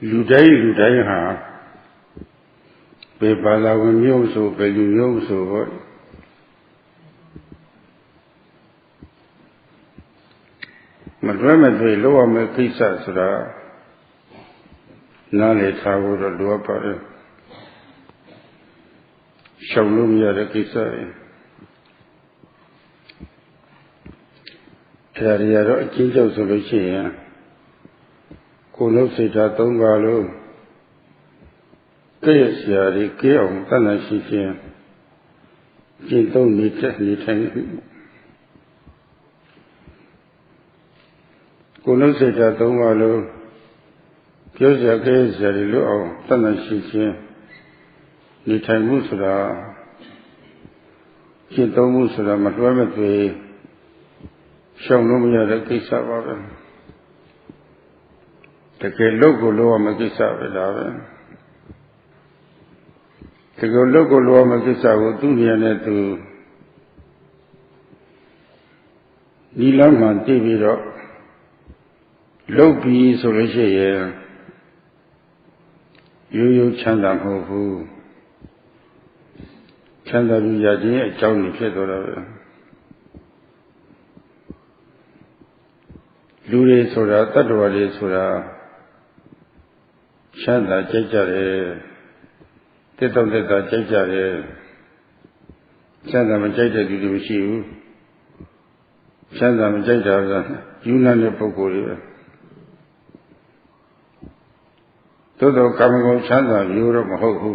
Ludai ha Bebala when you so be you so what Madame lower me pizza sura Nale Tavu the Luapa Shalumia the Kisa Tariaro Kinjo Solution Kuno Sita Tongalo Kayasiari Kion Tanashikin Jinto Nitan Kuno Sita Tongalo Kyosia Kayasiari Luo Tanashikin Nitan Musula Jinto Musula Matwamate Shalumia the Kisa The local law Magisa Villa. The local law Magisa will do the to Nilaman TV. Low P. Solution. You Chandam Hofu Chandalu Yaji, Johnny Kedora. Lure Sura, Tatuari Sura. Chanda Jajare, Teton Teta Jajare, Chanda Majata to you, Chanda Majata, Yunan Pokori. Todo Kamago Chanda, Europe Mahoku.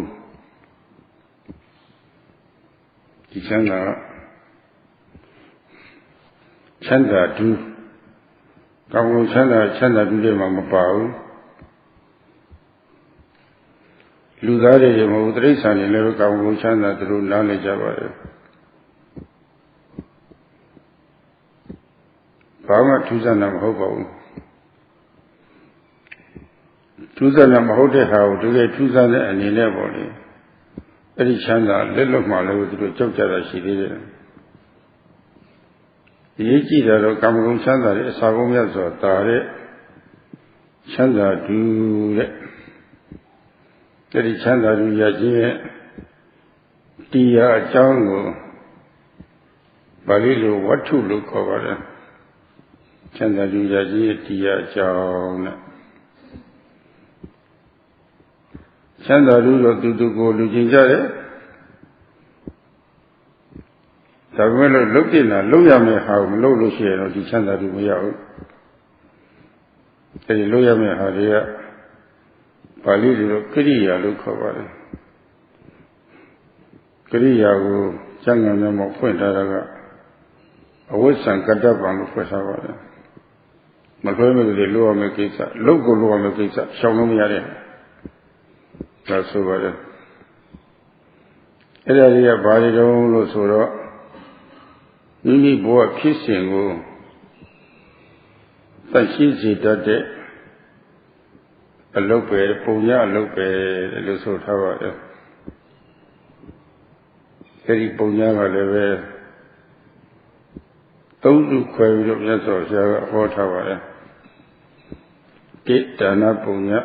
Chanda do Kamago Chanda do the Mamma Ludare Mudresan in Leroka Chanda through knowledge of Pama Tuzanam Hobo Tuzanam Hote how to get Tuzan and Inebody. Very Chanda, little Malo to Chokara she did. The Ichi Kamakun Chanda is Savomia or Tare Chanda do Very Chanda Yaji Tia Jango Balilu, what to look over Chanda Yaji Tia Jang Chanda Rulo to go Lujinjare Tavelo looked in a Loyame how Lolo share of the Chanda Rumia. The Loyame Haria. Pali Kriya look over Kriya Janganamo Puentaraga. A Western Katapan for Savada. Macrame the Loa Makisa, local Loa Makisa, Shawnomiare. That's over there. Area Barido Losura Nini Boa kissing. Tashi Dade. A lope, Punya lope, Lusso Tower. Very Punya, leve. Those who quail of Yaso, or Tower. Get Dana Punya.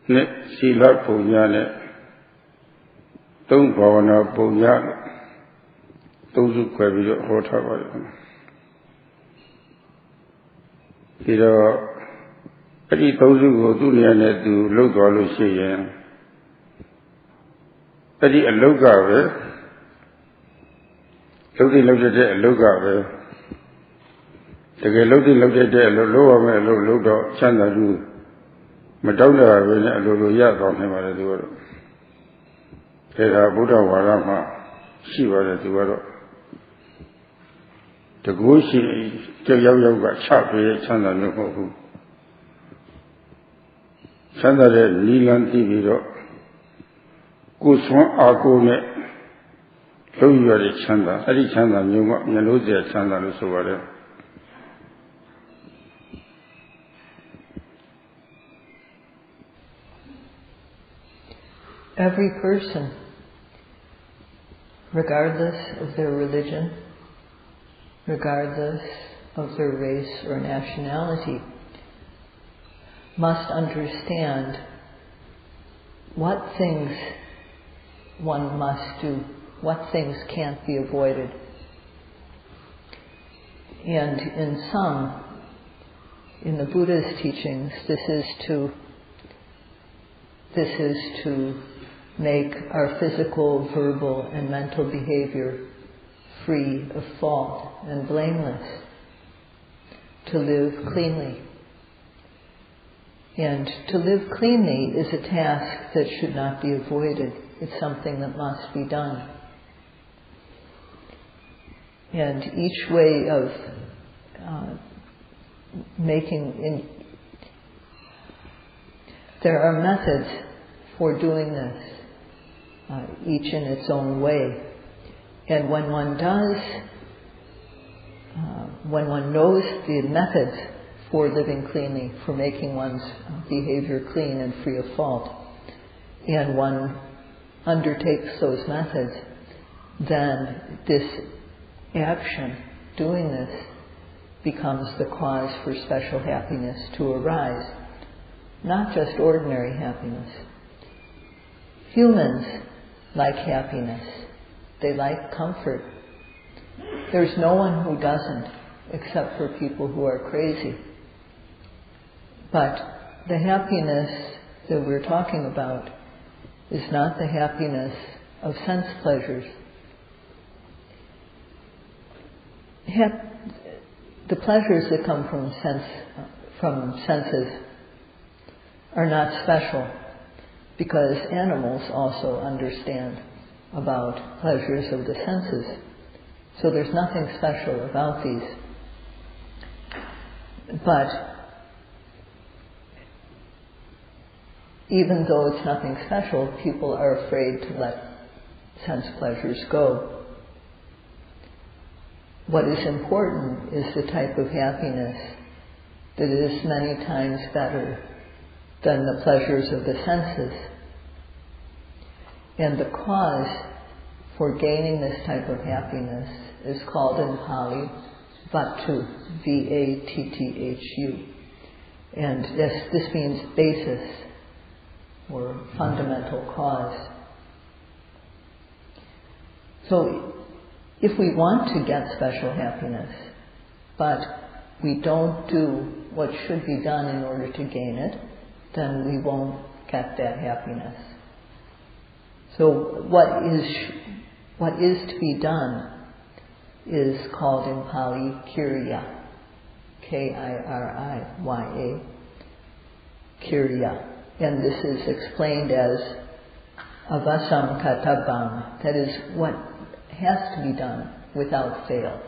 Net Sila Punya. Don't Pavana Punya. Those who quail of Tower. Adi those who go to Lianet to look all the Shayan. Adi a Logave. Lodi looked at a Logave. The Lodi looked at a lower Lodo Chanda do. Madonna when a Loloya on him at the world. There are Buddha Warama, Shiva at the world. The Gushi, the Yoga Chapi, Chanda no. Chanda Nilan TV. Kuswan Akone. So you are a Chanda. Adi Chanda, Yellow Chanda, Lusovare. Every person, regardless of their religion, regardless of their race or nationality, must understand what things one must do, what things can't be avoided. And in the Buddha's teachings, this is to make our physical, verbal, and mental behavior free of fault and blameless, to live cleanly. And to live cleanly is a task that should not be avoided. It's something that must be done. And each way of there are methods for doing this, each in its own way. And when one knows the methods for living cleanly, for making one's behavior clean and free of fault, and one undertakes those methods, then this action, doing this, becomes the cause for special happiness to arise, not just ordinary happiness. Humans like happiness. They like comfort. There's no one who doesn't, except for people who are crazy. But the happiness that we're talking about is not the happiness of sense pleasures. The pleasures that come from senses are not special, because animals also understand about pleasures of the senses. So there's nothing special about these. But even though it's nothing special, people are afraid to let sense pleasures go. What is important is the type of happiness that is many times better than the pleasures of the senses. And the cause for gaining this type of happiness is called in Pali Vattu, V-A-T-T-H-U. And this means basis or fundamental cause. So if we want to get special happiness, but we don't do what should be done in order to gain it, then we won't get that happiness. So what is to be done is called in Pali Kiriya, K-I-R-I-Y-A, Kiriya. And this is explained as avasam katabam, that is what has to be done without fail.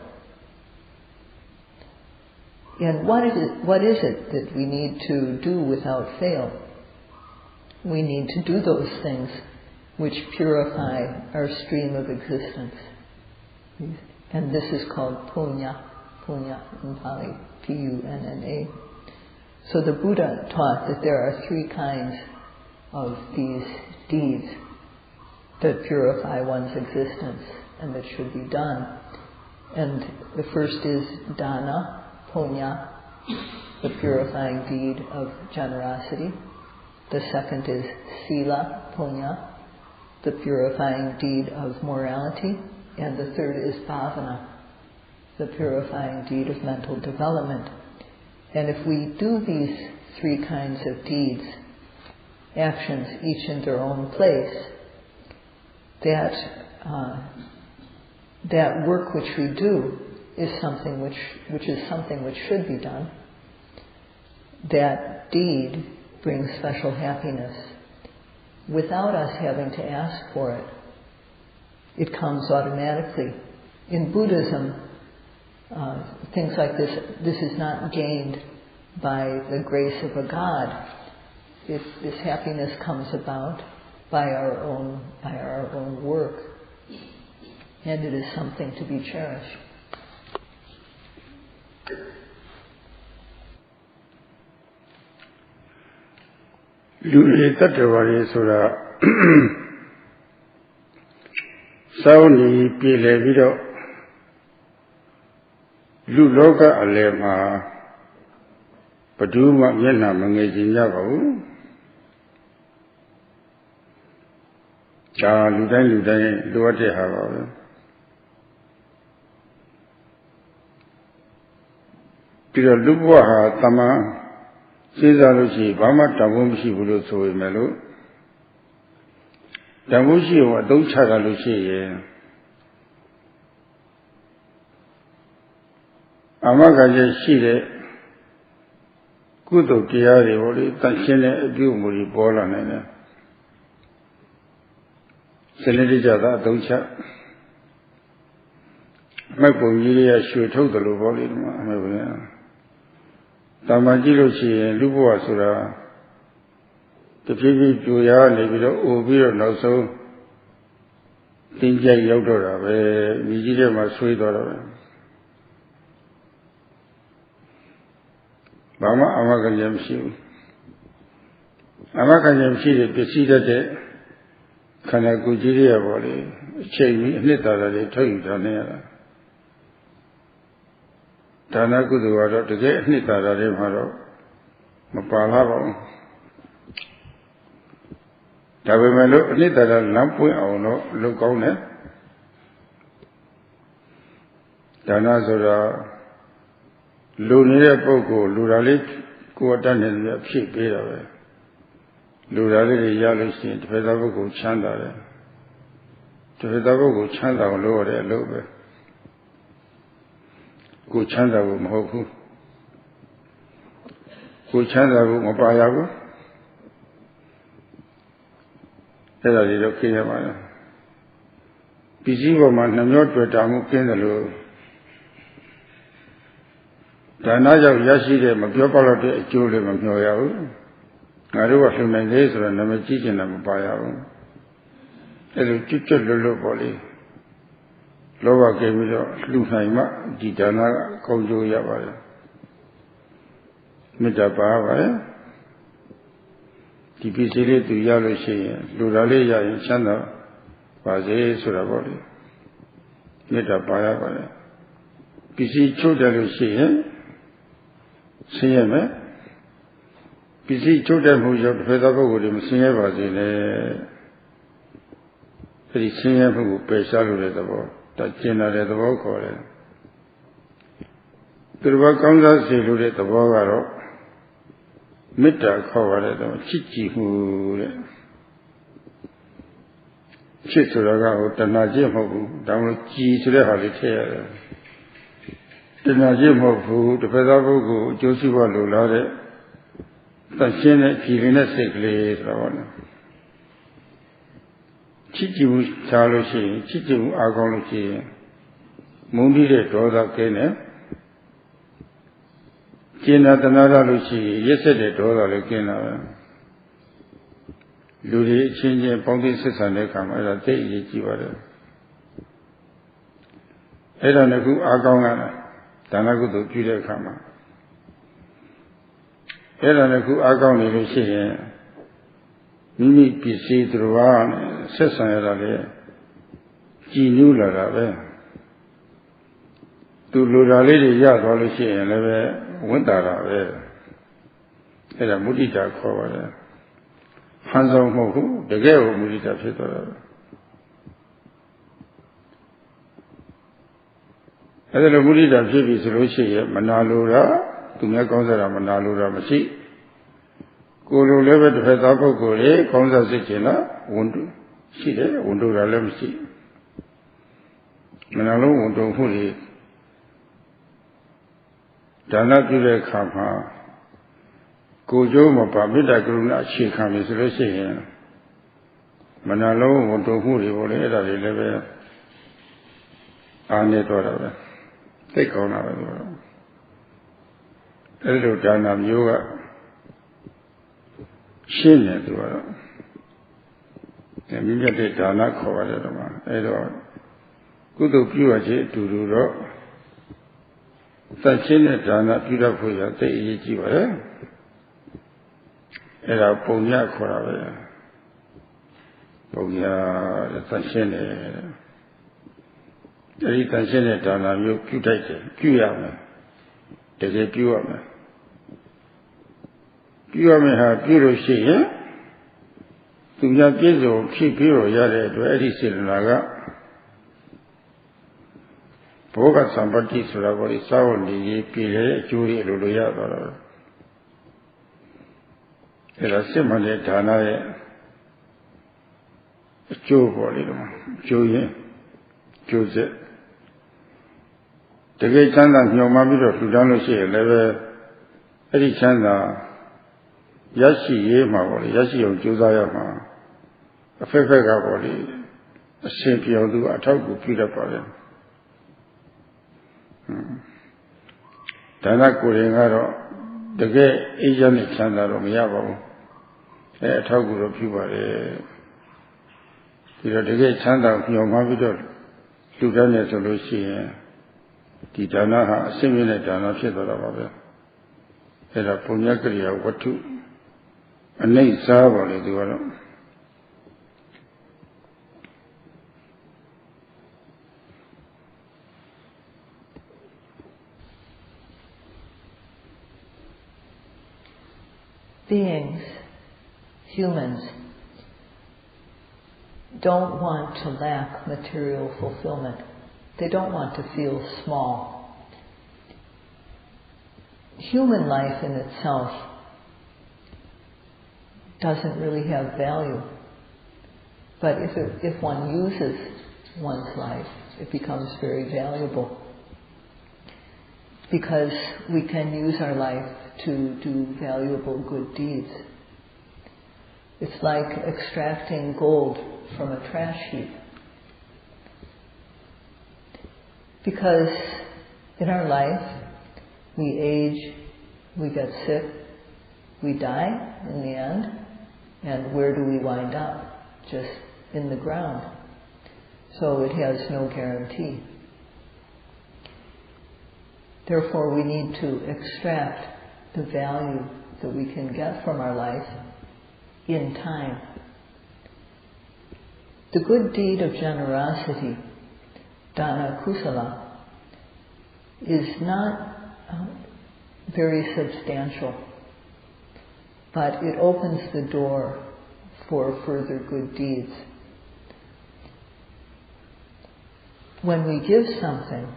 And what is it that we need to do without fail? We need to do those things which purify our stream of existence. And this is called punya in Pali, P-U-N-N-A. So the Buddha taught that there are three kinds of these deeds that purify one's existence and that should be done. And the first is dana, punya, the purifying deed of generosity. The second is sila, punya, the purifying deed of morality. And the third is bhavana, the purifying deed of mental development. And if we do these three kinds of deeds, actions each in their own place, that work which we do is something which should be done. That deed brings special happiness without us having to ask for it. It comes automatically. In Buddhism, things like this is not gained by the grace of a god. This happiness comes about by our own work, and it is something to be cherished. Luri tattvaဆိုတာစောင်းနေပြည်လည်ပြီးတော့လူလောကအလယ်မှာ Paduma Yena Mangajin Yavo Cha Ludan, Luate Hava Pira Lubuaha Tama Caesarushi, Bama Tamushi Bulu Melo Tamushi or Dochara Lucia Amagaja Shide Kudo Tiari, Oli, Tanchene, Gumuri, Bola, Senedijada, Docha Mapumilia, she told the Luboli, Tamajilochi, Lubua Sura, the Pibi Juya, Levido, Ubir, no so, Tinja Yodora, Vigilia, my sweet daughter. Bama Amakan Yamshi Amakan Yamshi, the Sida Kanagujiria body, Chemi, Nita, they told you Tanera Tanagudu, to get Nita, Maro Mapalavo Tabimelo, Nita, Lampu, or no, look on it Tanazora. Lunire poco, Luralik, Kuatan and the sheep here. Lurali, Yalusi, to Pedago Chanda. To Pedago Chanda or lower a lobe. Kuchanda Moku. Kuchanda Mopayago. Ella did okay, man. Pisivo man, I'm not with Amu Kendalo. Danaja Yashi, Mapiopa, Julie Mapioya. I do what you may later and I'm a teaching them by our. A teacher Lulu Boli. Lova gave me the Luhaima, Gitana, Kojo Yava. Mitapa, Tipisiri to Yalushi, Luraleya in Chanda, Baze Suraboli. Mitapa, Pisi Chodalushi, CM, Pisi Chodam who your Pedabo would him sing was in a very senior who pays salary at the board, that general at the vocal. The work comes as he looked at the Bogaro, Mita covered them, Chichi who Chituraga, the Najim, down G to the holiday. The Najim of who the Pedagogo, Josiva Lulare, the Senate, Kilina Sickly, Chichu Chaloshi, Chichu Agolochi, Mundi de Doda Kene, Kina Tanada Luci, yesterday Doda Lekina, Ludi changing Pontis and Lekam, as a day Yichiva. Edanaku Agongana. Tanagu to Judah Kama. Elanaku Agoni Lucia Mimi Pisi Druan, Sessanale, Ginula, to Lurali Yadolici and Leve, Wintara, Ella Mudita cover. Hanson Moku, the girl Mudita Fitora. Ada lebih dah jadi solusi Manalura, tu nak kawan saya Manalura masih. Kalau lebih dah apa kau kawan saya cina, undu, sih deh, undu dalam masih. Manalu undu huli. Dana juga kama. Kujo mapa beda kerana sih kami solusi. Manalu undu huli boleh dari lebih ane tu ada. Take on our little Dana Yoga Shin to her. And we get it done, not covered at all. Good of you as it to do rock. Such in it done not beautiful, you say, you were. And our Ponya Korava. Ponya, the Sashene. The Ritanshene Dana, you take it, Puyama. There's a Puyama. ပြုရမယ့်ဟာပြုလို့ရှိရင်သူများပြည့်စုံဖြစ်ပြီးတော့ရတဲ့အတွက်အဲ့ဒီစေတနာကဘောဂသံပတ္တိဆိုတာကိုစောင့်နေရေးပြည်လေအကျိုးတွေလိုလိုရသွားတော့အဲ့ဒါစစ်မှန်တဲ့ဌာနရဲ့အကျိုးပေါ်လေတော့အကျိုးရင်ကျိုးဆက်တကယ်ချမ်းသာညှော်မှပြီးတော့ထူထောင်လို့ရှိရင်လည်းပဲအဲ့ဒီချမ်းသာရရှိရေးမှာပေါ့လေရရှိအောင်ကြိုးစားရမှာအဖက်ဖက်ကပေါ့လေအရှင်ပြောင်းသူအထောက်ကူပြုတတ်ပါလေဒါနကိုယ်ရင်ကတော့တကယ်အေးချမ်းနဲ့ချမ်းသာတော့မရပါဘူးအထောက်ကူတော့ပြုပါလေဒီတော့တကယ်ချမ်းသာညှော်မှပြီးတော့ထူထောင်နေဆိုလို့ရှိရင်ဒီဒါနဟာအစစ်မြင့်တဲ့ဒါနဖြစ်သွားတာပါပဲအဲ့ဒါပုညကရိယာဝတ္ထုအနိစ္စပါလေသူကတော့Beings, humans, don't want to lack material fulfillment. They don't want to feel small. Human life in itself doesn't really have value. But if one uses one's life, it becomes very valuable. Because we can use our life to do valuable good deeds. It's like extracting gold from a trash heap. Because in our life, we age, we get sick, we die in the end, and where do we wind up? Just in the ground. So it has no guarantee. Therefore, we need to extract the value that we can get from our life in time. The good deed of generosity, dana kusala, is not very substantial, but it opens the door for further good deeds. When we give something,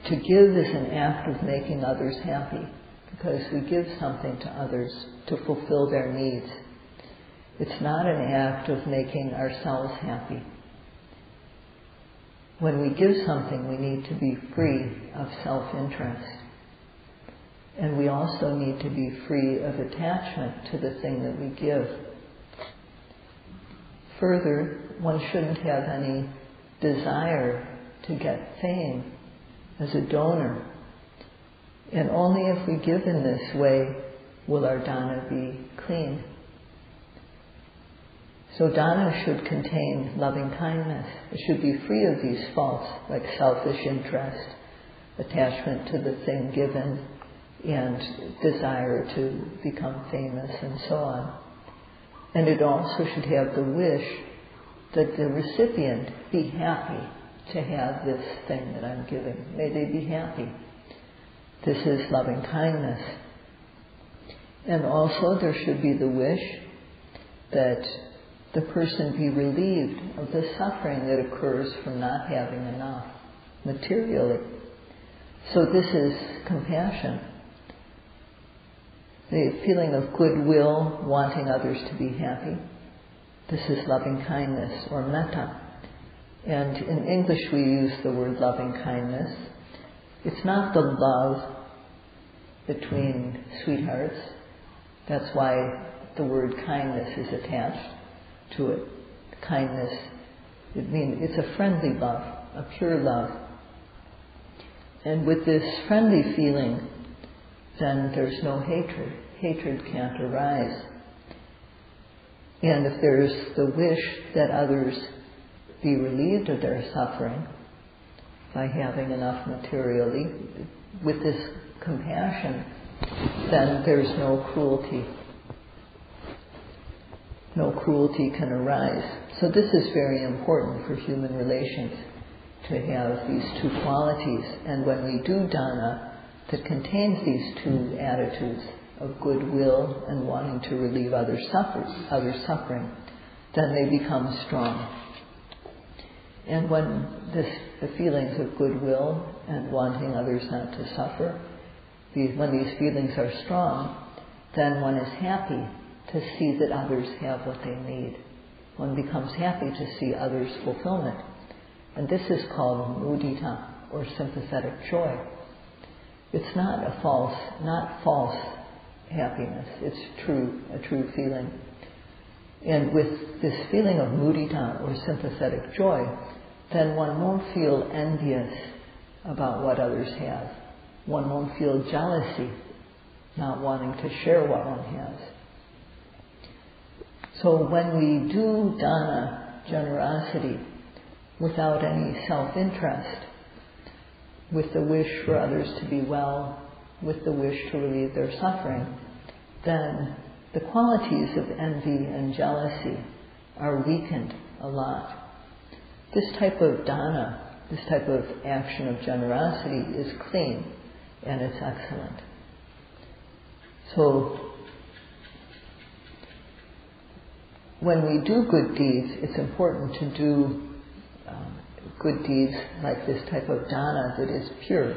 to give is an act of making others happy, because we give something to others to fulfill their needs. It's not an act of making ourselves happy. When we give something, we need to be free of self-interest. And we also need to be free of attachment to the thing that we give. Further, one shouldn't have any desire to get fame as a donor. And only if we give in this way will our dana be clean. So dana should contain loving kindness. It should be free of these faults like selfish interest, attachment to the thing given, and desire to become famous and so on. And it also should have the wish that the recipient be happy to have this thing that I'm giving. May they be happy. This is loving kindness. And also there should be the wish that the person be relieved of the suffering that occurs from not having enough materially. So this is compassion. The feeling of goodwill, wanting others to be happy. This is loving kindness or metta. And in English we use the word loving kindness. It's not the love between sweethearts. That's why the word kindness is attached to it. Kindness, it's a friendly love, a pure love. And with this friendly feeling, then there's no hatred. Hatred can't arise. And if there's the wish that others be relieved of their suffering by having enough materially, with this compassion, then there's no cruelty. No cruelty can arise. So this is very important for human relations, to have these two qualities. And when we do dana, that contains these two attitudes of goodwill and wanting to relieve others' suffering, then they become strong. And when the feelings of goodwill and wanting others not to suffer, when these feelings are strong, then one is happy to see that others have what they need. One becomes happy to see others' fulfillment. And this is called mudita, or sympathetic joy. It's not false happiness. It's a true feeling. And with this feeling of mudita, or sympathetic joy, then one won't feel envious about what others have. One won't feel jealousy, not wanting to share what one has. So when we do dana, generosity, without any self-interest, with the wish for others to be well, with the wish to relieve their suffering, then the qualities of envy and jealousy are weakened a lot. This type of dana, this type of action of generosity is clean and it's excellent. So when we do good deeds, it's important to do good deeds like this type of dana that is pure.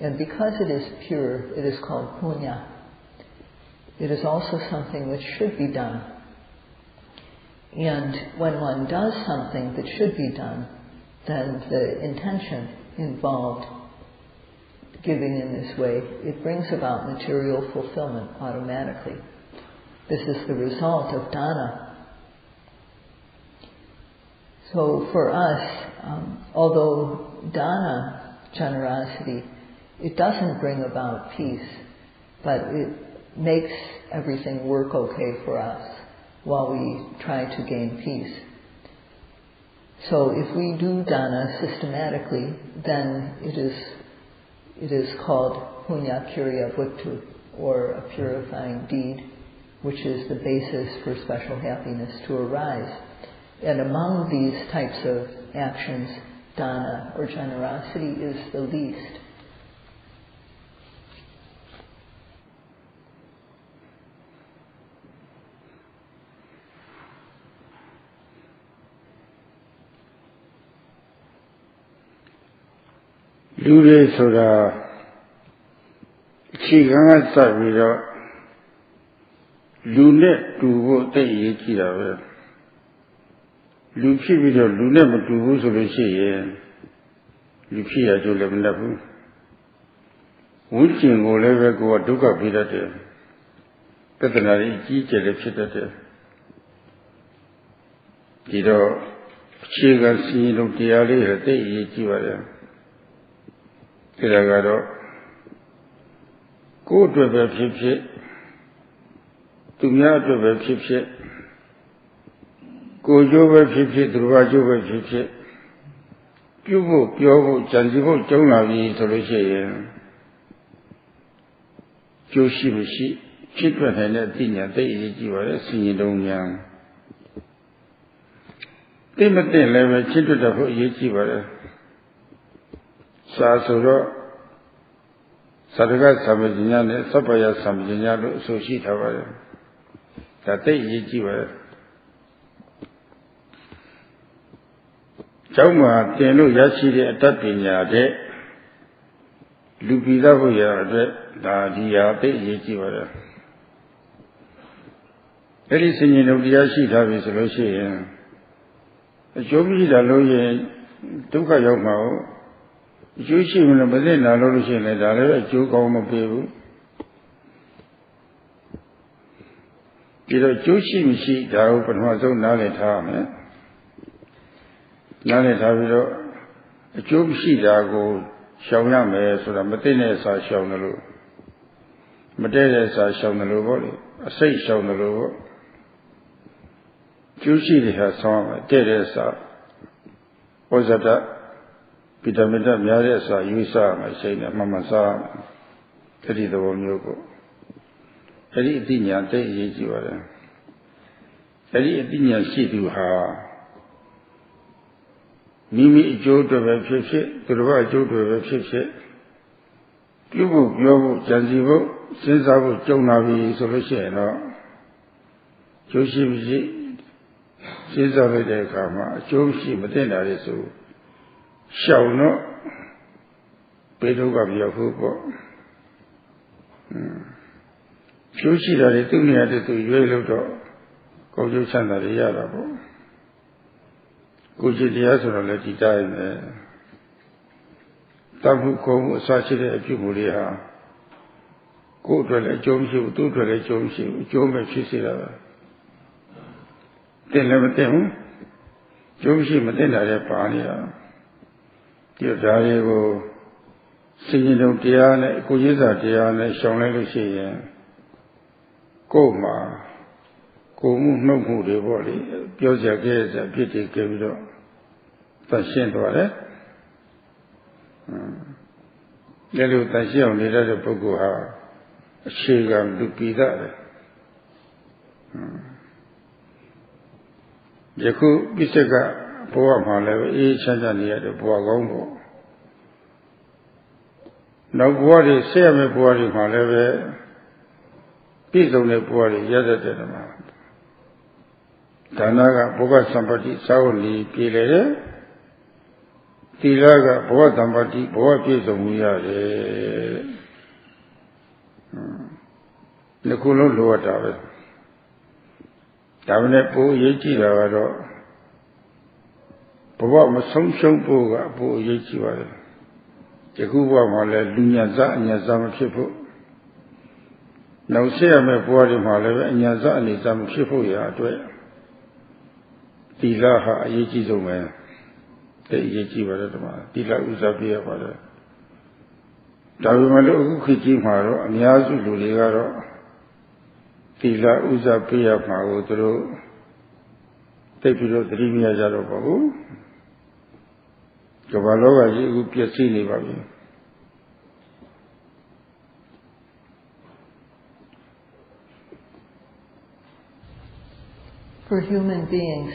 And because it is pure, it is called punya. It is also something which should be done. And when one does something that should be done, then the intention involved giving in this way, it brings about material fulfillment automatically. This is the result of dana. So for us, although dana, generosity, it doesn't bring about peace, but it makes everything work okay for us while we try to gain peace. So if we do dana systematically, then it is called punya kirya bhuttu, or a purifying deed, which is the basis for special happiness to arise. And among these types of actions, dana, or generosity, is the least. Lu de soda chi kan ka satပြီးတော့လူနဲ့တူဖို့တိတ်ရေးကြည့်တာပဲလူဖြစ်ပြီးတော့လူနဲ့မတူဘူးဆိုလို့ရှိရင်လူဖြစ်ရကြလို့မတတ်ဘူးဝိကျင်ကိုလည်းပဲကိုယ်ကဒုက္ခပေးတတ်တယ်ပြဿနာကြီးကြီးကျယ်လည်းဖြစ်တတ်တယ်ဒီတော့အခြေခံစီရင်လို့တရားလေးတွေတိတ်ရေးကြည့်ပါတယ်ဒါကတော့ကိုယ်အတွက်ပဲဖြစ်ဖြစ်သူများအတွက်ပဲဖြစ်ဖြစ်ကိုယ်ကျိုးပဲဖြစ်ဖြစ်သူတော်ကျိုးပဲဖြစ်ဖြစ်ပြုဖို့ပြောဖို့ကြံစည်ဖို့ကြုံလာပြီဆိုလို့ရှိရင်ကျိုးရှိမရှိဖြစ်ထွက်နိုင်တဲ့အသိဉာဏ်သိအရေးကြီးပါလေစီရင်တုံးများသိမသိလည်းပဲဖြစ်ထွက်တတ်ဖို့အရေးကြီးပါလေစာဆိုတော့သတ္တကသံပညညာနဲ့သဗ္ဗယသံပညညာလို့အဆိုရှိထားပါတယ်ဒါသိအရေးကြီးပါတယ်ကျောင်းမှာသင်လို့ရရှိတဲ့အတတ်ပညာတဲ့လူပြည်သားဖို့ရအတွက်ဒါဒီဟာသိအရေးကြီးပါတယ်အဲ့ဒီစဉ်းကျင်လို့တရားရှိထားပြီဆိုလို့ရှိရင်အကျိုးမရှိတာလို့ရင်ဒုက္ခရောက်မှာဟုတ်အကျိုးရှိမလို့မသိနာလို့ရှိရင်လည်းဒါလည်းအကျိုးကောင်းမပေးဘူးဒီတော့ကျိုးရှိမရှိဒါကိုပထမဆုံးနားလည်ထားရမယ်နားလည်ထားပြီးတော့အကျိုးမရှိတာကိုရှောင်ရမယ်ဆိုတာမသိတဲ့စာရှောင်တယ်လို့မတည့်တဲ့စာရှောင်တယ်လို့ပေါ့လေအစိတ်ရှောင်တယ်လို့ပေါ့ကျိုးရှိတဲ့ဟာဆောင်းရမယ်တည့်တဲ့စာဩဇတဗီတာမင်ဓာတ်များတဲ့စာယူစားရမယ်စိတ်နဲ့မှန်မှန်စားရမယ်အဲ့ဒီသဘောမျိုးပေါ့အဲ့ဒီအသိဉာဏ်သိအရေးကြီးပါတယ်အဲ့ဒီအသိဉာဏ်ရှိသူဟာမိမိအကျိုးအတွက်ပဲဖြစ်ဖြစ်သူတော်ဘာအကျိုးအတွက်ပဲဖြစ်ဖြစ် ပြုဖို့ပြောဖို့ကြံစည်ဖို့စဉ်းစားဖို့ကြုံလာပြီဆိုလို့ရှိရင်တော့ကျိုးရှိမရှိစဉ်းစားလိုက်တဲ့အခါမှာအကျိုးရှိမသိတာလေဆိုရှောင်တော့ဘေးဒုက္ခပြောက်ဖို့ပေါ့ကျိုးရှိတာလေသူ့နေရာတည်းသူရွေးလို့တော့ကောင်းကျိုးချမ်းသာတွေရတာပေါ့ကိုယ်ရှိတရားဆိုတော့လည်းဒီတိုင်းပဲတတ်ဖို့ကိုယ်မှုအစရှိတဲ့အပြုမှုတွေဟာကိုယ်အတွက်လည်းအကျိုးမရှိဘူးသူ့အတွက်လည်းအကျိုးမရှိဘူးအကျိုးမဲ့ဖြစ်စေတာပဲတင်လည်းမတင်ဘူးကျိုးမရှိမတင်တာလည်းပါနေတာဒီဒါတွေကိုစိတ်ရင်းလုံးတရားနဲ့ကိုယ်ရည်စာတရားနဲ့ရှောင်လိုက်လို့ရှိရင်ကိုယ်မှာကိုယ်မှုနှုတ်မှုတွေပေါ့လေပြောကြခဲ့ကြအဖြစ်တွေကြပြီးတော့သတ်ရှင်းသွားတယ်ဒီလိုသတ်ရှင်းအောင်နေတဲ့ပုဂ္ဂိုလ်ဟာအခြေခံလူပိသတယ်ယခုပြစ္ဆကဘဝမှာလည်းအေးချမ်းချမ်းနေရတဲ့ဘဝကောင်းပေါ့နောက်ဘဝတွေဆက်ရမယ့်ဘဝတွေမှာလည်းပဲပြည့်စုံတဲ့ဘဝတွေရတတ်တယ်မှာဒါနကဘဝစံပတိသာဝတိပြည်လေတယ်သီလကဘဝတံပတိဘဝပြည့်စုံမှုရတယ်ဒီခုလုံးလိုအပ်တာပဲဒါနဲ့ပိုအရေးကြီးတာကတော့ဘဝမဆုံးရှုံးဖို့ကပိုအရေးကြီးပါတယ်ဒီခုဘဝမှာလည်းလူညာစအညာစမဖြစ်ဖို့နောက်ဆက်ရမယ့်ဘဝတွေမှာလည်းအညာစအနေစမဖြစ်ဖို့ရာအတွက်သီလဟာအရေးကြီးဆုံးပဲသိအရေးကြီးပါတယ်ဓမ္မသီလဥစားပြရပါတယ်ဒါပေမဲ့လို့အခုခေတ်ကြီးမှာတော့အများစုလူတွေကတော့သီလဥစားပြရမှာကိုသူတို့သိပြီးတော့သတိမရကြတော့ပါဘူးကမ္ဘာလောကကြီးအခုပြည့်စည်နေပါပြီ For human beings,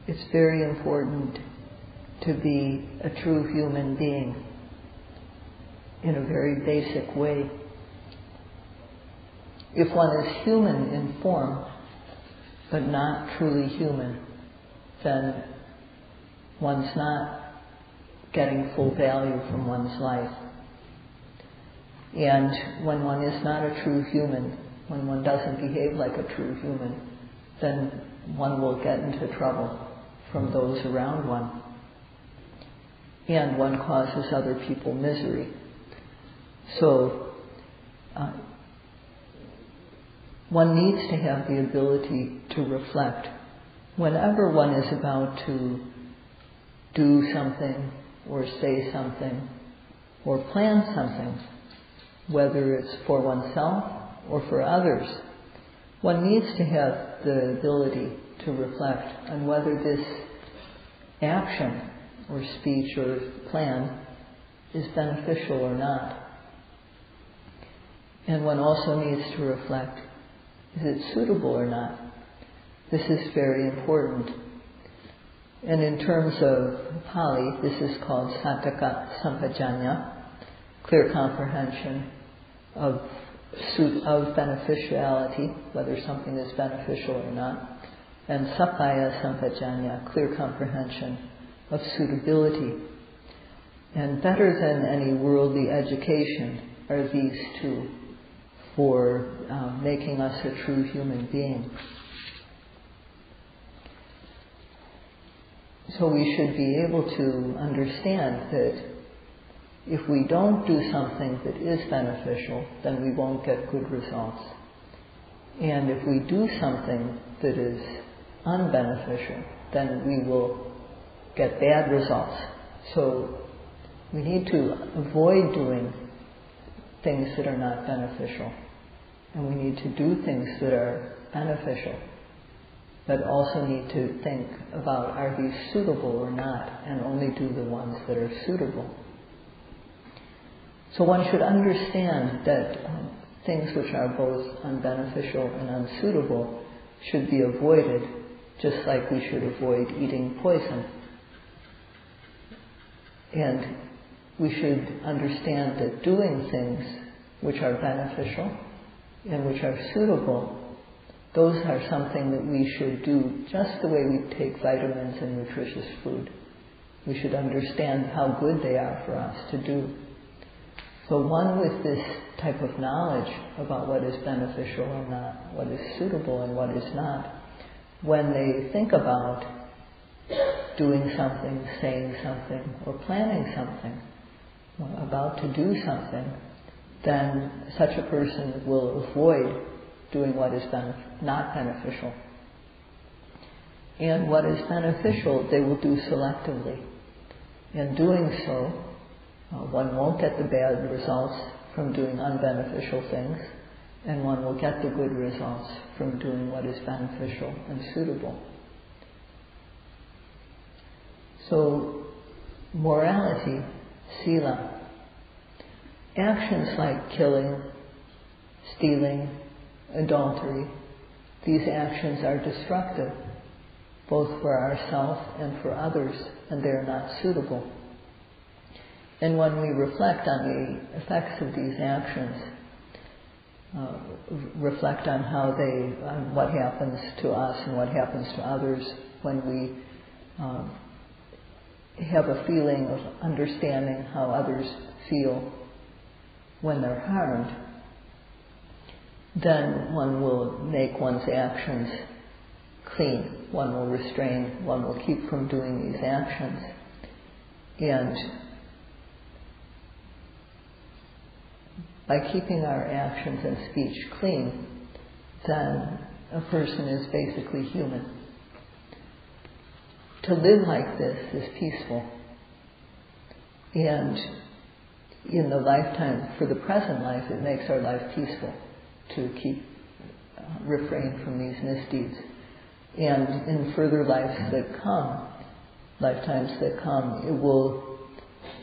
it's very important to be a true human being in a very basic way. If one is human in form, but not truly human, then one's not getting full value from one's life. And when one is not a true human, when one doesn't behave like a true human, then one will get into trouble from those around one. And one causes other people misery. So, one needs to have the ability to reflect. Whenever one is about to do something, or say something, or plan something, whether it's for oneself or for others, one needs to have the ability to reflect on whether this action or speech or plan is beneficial or not. And one also needs to reflect, is it suitable or not? This is very important. And in terms of Pali, this is called Sattaka Sampajanya, clear comprehension of beneficiality, whether something is beneficial or not, and Sappaya Sampajanya, clear comprehension of suitability. And better than any worldly education are these two for making us a true human being. So we should be able to understand that if we don't do something that is beneficial, then we won't get good results. And if we do something that is unbeneficial, then we will get bad results. So we need to avoid doing things that are not beneficial. And we need to do things that are beneficial. But also need to think about, are these suitable or not, and only do the ones that are suitable. So one should understand that things which are both unbeneficial and unsuitable should be avoided, just like we should avoid eating poison. And we should understand that doing things which are beneficial and which are suitable, those are something that we should do just the way we take vitamins and nutritious food. We should understand how good they are for us to do. So one with this type of knowledge about what is beneficial and not, what is suitable and what is not, when they think about doing something, saying something, or planning something, or about to do something, then such a person will avoid doing what is not beneficial. And what is beneficial, they will do selectively. In doing so, one won't get the bad results from doing unbeneficial things, and one will get the good results from doing what is beneficial and suitable. So, morality, sila, actions like killing, stealing, adultery, these actions are destructive, both for ourselves and for others, and they are not suitable. And when we reflect on the effects of these actions, reflect on on what happens to us and what happens to others when we have a feeling of understanding how others feel when they're harmed, then one will make one's actions clean. One will restrain, one will keep from doing these actions. And by keeping our actions and speech clean, then a person is basically human. To live like this is peaceful. And in the lifetime, for the present life, it makes our life peaceful to keep refrain from these misdeeds. And in further lifetimes that come, it will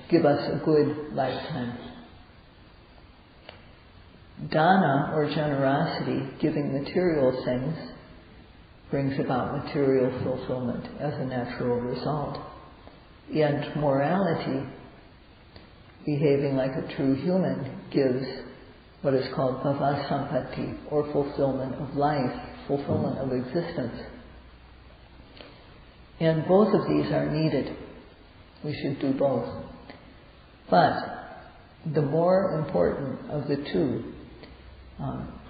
give us a good lifetime. Dana, or generosity, giving material things, brings about material fulfillment as a natural result. And morality, behaving like a true human, gives what is called bhava sampatti, or fulfillment of life, fulfillment of existence. And both of these are needed. We should do both. But the more important of the two,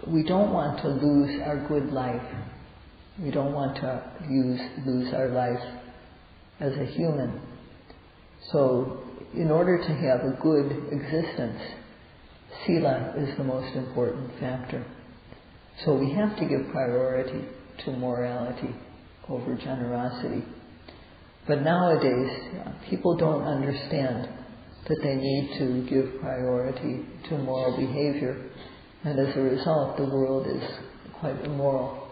we don't want to lose our good life. We don't want to lose our life as a human. So, in order to have a good existence, sila is the most important factor. So we have to give priority to morality over generosity. But nowadays, people don't understand that they need to give priority to moral behavior, and as a result, the world is quite immoral.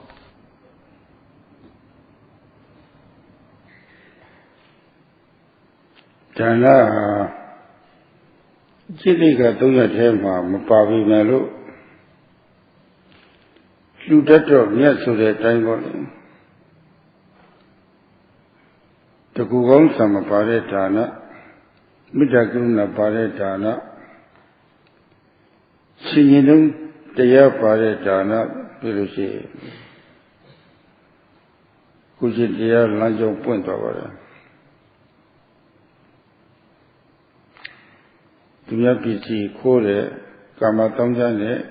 Dana, Chilika Tuyatema, Mapavi Melu, Ludato, Yasude Tangoli, the Gugong Sama Paretana, Midaguna Paretana, Singing Dea Paretana, Pilusi, Kujitia Lanjo Point over. Tuyapichi Kore, Kamatangane,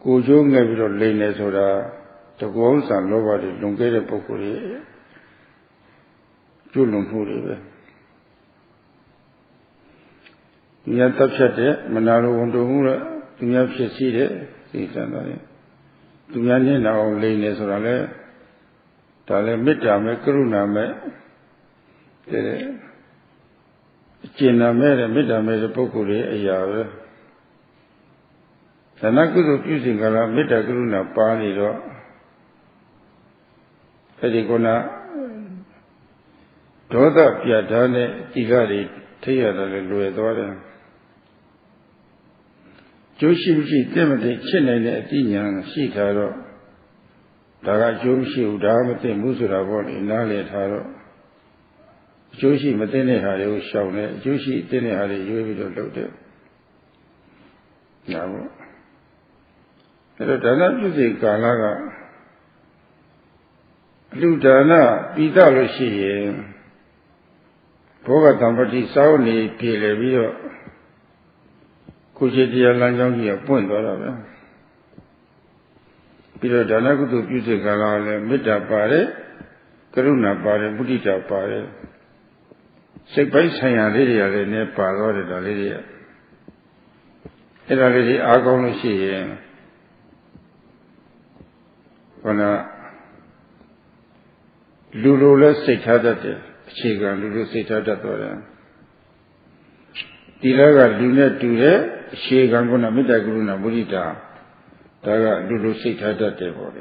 Kujo Nebro Lane Soda, the Gons and Lova, Lungere Pokuri, Julumpuri. Tuyatapshate, Manalo Wondura, Tuyapside, Sitana, Tuyanina Lane Sorale, Tale Mitame, Kuruname, China made Midame Pokuri, a yard. The Nakudu using a Mitaguna Panido Pedigona Doda Piatane, Tigari, Tiada Luedora Joshi Timothy Chinene, Tinyan, Sitaro Daga Joshi Udamate Musura in Nale Taro Joshi Matene Hari Shaune, Joshi Tene Hari, you don't look there. Now, Dana Juzi Galaga Ludana, Pidaloshi, Boga Tambati Sauni, Pilevio, Kujetia Lanjangi, Point or Pilo Dana go to Juzi Gala, Mita Pare, Karuna Pare, Budita Pare. Say by Sayan Lydia, the Nepal or the Lydia. Era lady Agonu see when a Lulu state had that Chigan, Lulu state had that or Dilaga Luna to the Chigan Guna Midaguna Budita, Daga Lulu state had that table.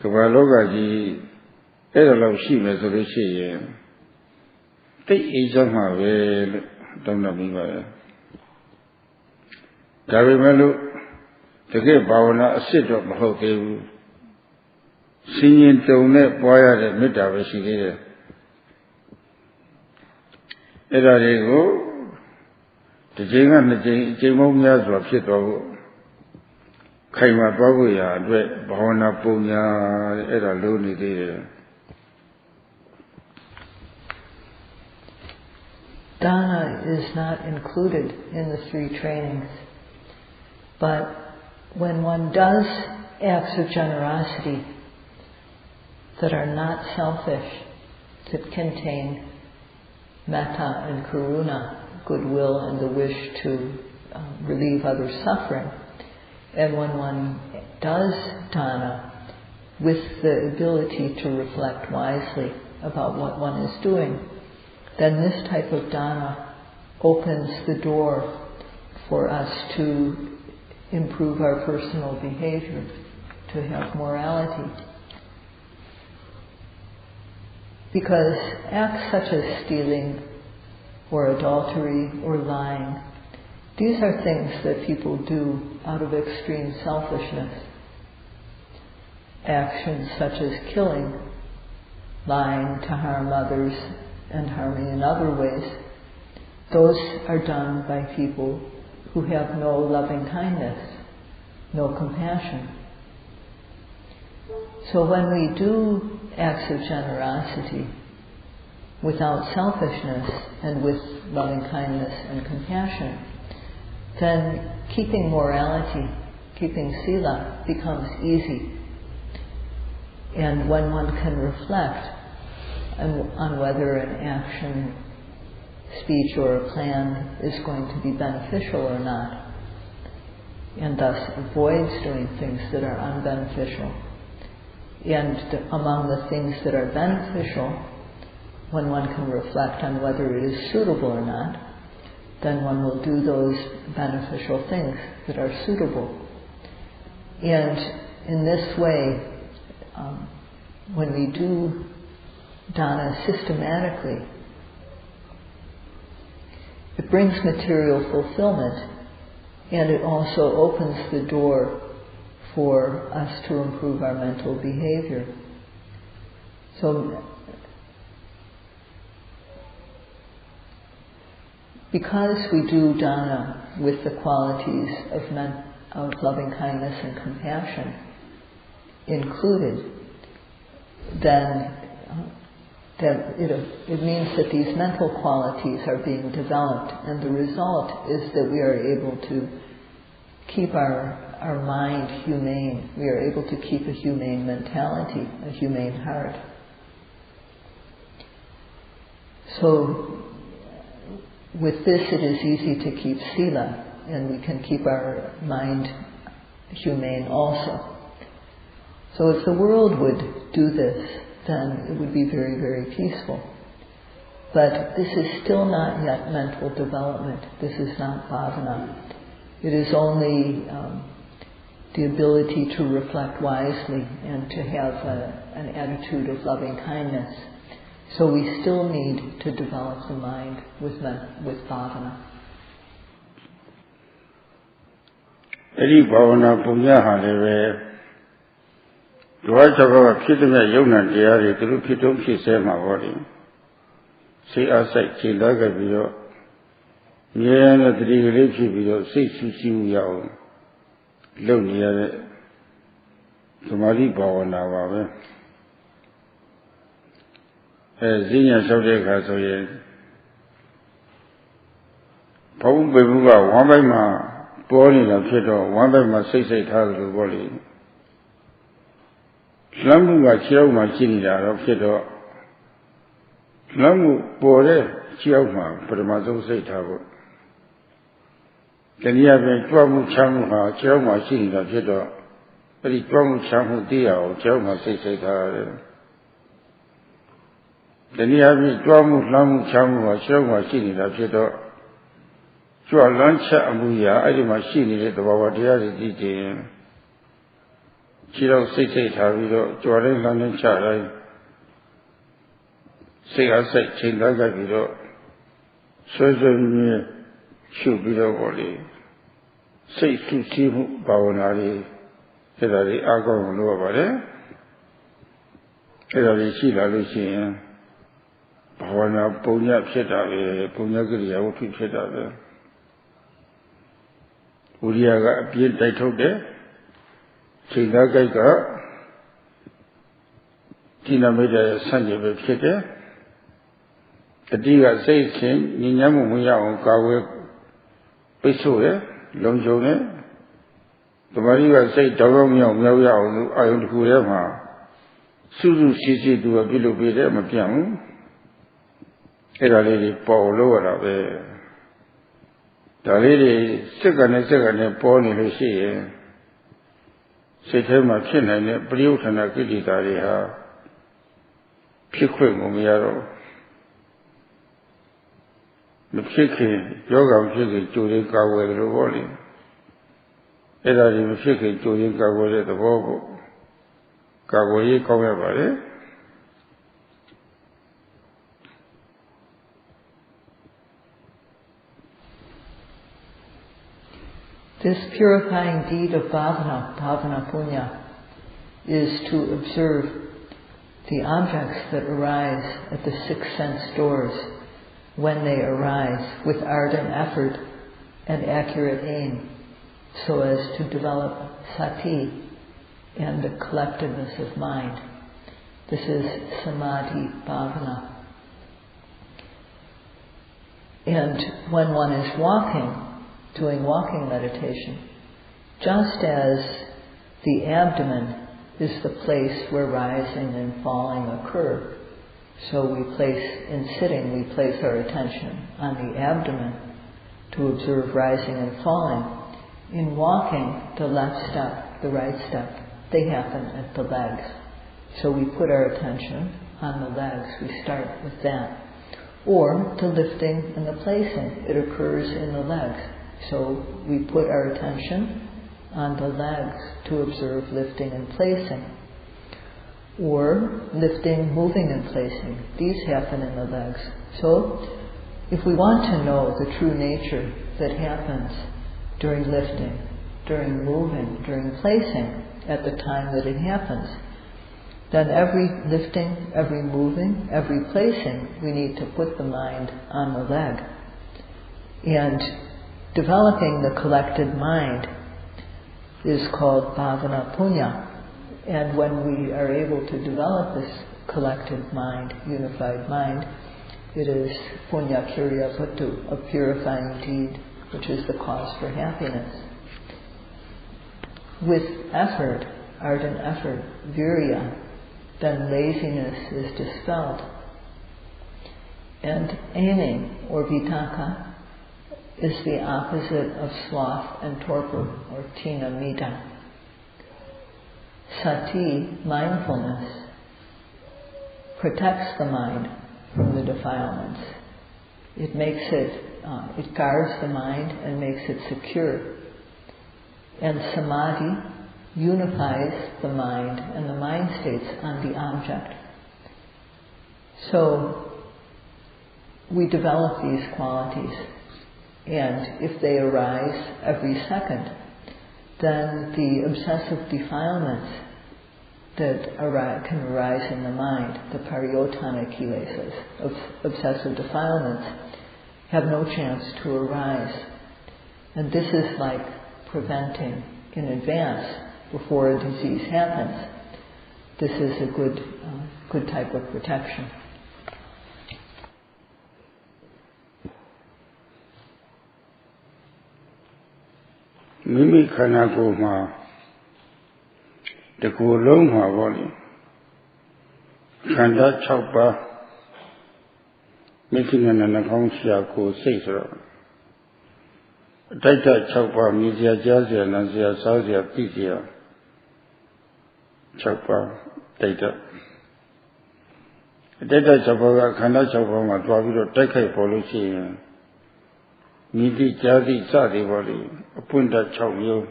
Kavaloga ji Edalo Shimas of the Chey. Take each of my way, don't know me by Davimalu, to get Bavana a sit of Mahoke, singing to net boy at Midavashi. Edarigo, the Jing and the Jimomias were fit of Kaima Babuya, Bavana Punya, Eda Luni. Dana is not included in the 3 trainings, but when one does acts of generosity that are not selfish, that contain metta and karuna, goodwill and the wish to relieve others' suffering, and when one does dana with the ability to reflect wisely about what one is doing, then this type of dana opens the door for us to improve our personal behavior, to have morality. Because acts such as stealing or adultery or lying, these are things that people do out of extreme selfishness. Actions such as killing, lying to harm others, and harming in other ways, those are done by people who have no loving kindness, no compassion. So when we do acts of generosity without selfishness and with loving kindness and compassion, then keeping morality, keeping sila becomes easy. And when one can reflect on whether an action, speech, or a plan is going to be beneficial or not, and thus avoids doing things that are unbeneficial. And among the things that are beneficial, when one can reflect on whether it is suitable or not, then one will do those beneficial things that are suitable. And in this way, when we do dana systematically, it brings material fulfillment, and it also opens the door for us to improve our mental behavior. So, because we do dana with the qualities of loving kindness and compassion included, then it means that these mental qualities are being developed, and the result is that we are able to keep our mind humane. We are able to keep a humane mentality, a humane heart. So with this it is easy to keep sila, and we can keep our mind humane also. So if the world would do this, then it would be very, very peaceful. But this is still not yet mental development. This is not bhavana. It is only the ability to reflect wisely and to have an attitude of loving kindness. So we still need to develop the mind with bhavana. Eri bhavana punya haleve. Dua jaga kita ni yaunan dia ni, tu kita mesti sama orang. စိတ်အားစိတ်ချိန်သားခဲ့ပြီးတော့ဉာဏ်နဲ့တတိကလေးဖြစ်ပြီးတော့စိတ်ဆူဆီးမှုရအောင်လုပ်နေရတဲ့သမာဓိဘာဝနာပါပဲဈဉ္ညာလျှောက်တဲ့အခါဆိုရင်ဘုံပေမှုကဝမ်းဘက်မှာပေါ်နေတာဖြစ်တော့ဝမ်းဘက်မှာစိတ်ထားတယ်လို့ပြောလေလမ်းမှုကခြေောက်မှာရှိနေတာတော့ဖြစ်တော့လမ်းမှုပေါ်တဲ့ခြေောက်မှာပထမဆုံးစိတ်ထားဖို့တနည်းအားဖြင့်ကြွမှုချမ်းမှုဟာခြေောက်မှာရှိနေတာဖြစ်တော့အဲ့ဒီကြွမှုချမ်းမှုသိရအောင်ခြေောက်မှာစိတ်ထားရတယ်တနည်းအားဖြင့်ကြွမှုလှမ်းမှုချမ်းမှုဟာခြေောက်မှာရှိနေတာဖြစ်တော့ကြွလန်းချက်အမှုရာအဲ့ဒီမှာရှိနေတဲ့သဘာဝတရားတွေသိကြရင်ခြေတော့စိတ်ထားပြီးတော့ကြွတိုင်းလန်းတိုင်းချတိုင်းစိတ်အားစိတ်ချိန်သားကြပြီးတော့ဆွဲဆွဲမြဲရှုပြီးတော့ပေါ့လေစိတ်ဆူဆီးမှုဘာဝနာတွေအဲ့ဒါတွေအားကောင်းလို့ရပါတယ်အဲ့ဒါတွေရှိလာလို့ရှိရင်ဘာဝနာပုံညဖြစ်တာပဲပုံညကိရိယာဝတ္ထုဖြစ်တာပဲဝိရိယကအပြည့်တိုက်ထုတ်တယ်ချိန်သားကြိုက်ကဒီနမိတ်ရဲ့ဆန့်ကျင်ပဲဖြစ်တယ်တတိကစိတ်ချင်းညဉ့်ညမ်းမှုမရအောင်ကာဝယ်ပိတ်ဆို့ရလုံခြုံတယ်သမာဓိကစိတ်တောင်းတောင်းမြောက်မြောက်ရအောင်လို့အာယုန်တစ်ခုထဲမှာစုစုစည်းစည်းသူကပြုလုပ်ပေးတယ်မပြတ်ဘူးအဲ့ဒါလေးတွေပေါ်လို့ရတာပဲဒါလေးတွေစက္ကနဲ့စက္ကနဲ့ပေါ်နေလို့ရှိရင်စိတ်ထဲမှာဖြစ်နိုင်တဲ့ပရိယုဌာဏကိလေသာတွေဟာဖြစ်ခွင့်ကိုမရတော့မဖြစ်ခင်ယောဂမဖြစ်ခင်ကြိုရင်းကာဝယ်တယ်လို့ဟောလေအဲ့ဒါဒီမဖြစ်ခင်ကြိုရင်းကာဝယ်တဲ့သဘောကိုကာဝယ်ရေးကောင်းရပါလေThis purifying deed of bhavana punya, is to observe the objects that arise at the six sense doors when they arise with ardent effort and accurate aim, so as to develop sati and the collectedness of mind. This is samadhi bhavana. And when one is doing walking meditation, just as the abdomen is the place where rising and falling occur, so in sitting we place our attention on the abdomen to observe rising and falling. In walking, the left step, the right step, they happen at the legs. So we put our attention on the legs, we start with that. Or the lifting and the placing, it occurs in the legs. So we put our attention on the legs to observe lifting and placing. Or lifting, moving and placing. These happen in the legs. So if we want to know the true nature that happens during lifting, during moving, during placing, at the time that it happens, then every lifting, every moving, every placing, we need to put the mind on the leg. And developing the collected mind is called bhavana punya. And when we are able to develop this collected mind, unified mind, it is punya kirya patu, a purifying deed, which is the cause for happiness. With effort, ardent effort, virya, then laziness is dispelled. And aiming, or vitaka, is the opposite of sloth and torpor, or tina mita. Sati, mindfulness, protects the mind from the defilements. It makes it guards the mind and makes it secure. And samadhi unifies the mind and the mind states on the object. So we develop these qualities. And if they arise every second, then the obsessive defilements that can arise in the mind, the pariyotana kilesas, obsessive defilements, have no chance to arise. And this is like preventing in advance before a disease happens. This is a good type of protection. Mimi khana ko ma de ko long ma bo ni khanda 6 ပါး မိခင်နဲ့နှာခေါင်းရှာကိုစိတ်ဆိုတော့အတိုက်တ6 ပါးမြည်စရာကြားစရာနားစရာစားစရာသိစရာ6 ပါးတိုက်တအတိုက်တ6 ပါးကခန္ဓာ 6 ပါးမှာတွားပြီးတော့တိုက်ခိုက်ပေါ်လို့ရှိရင်မြည်တိကြားတိစသည်ပေါ်လေအပွင့်တ6 မျိုး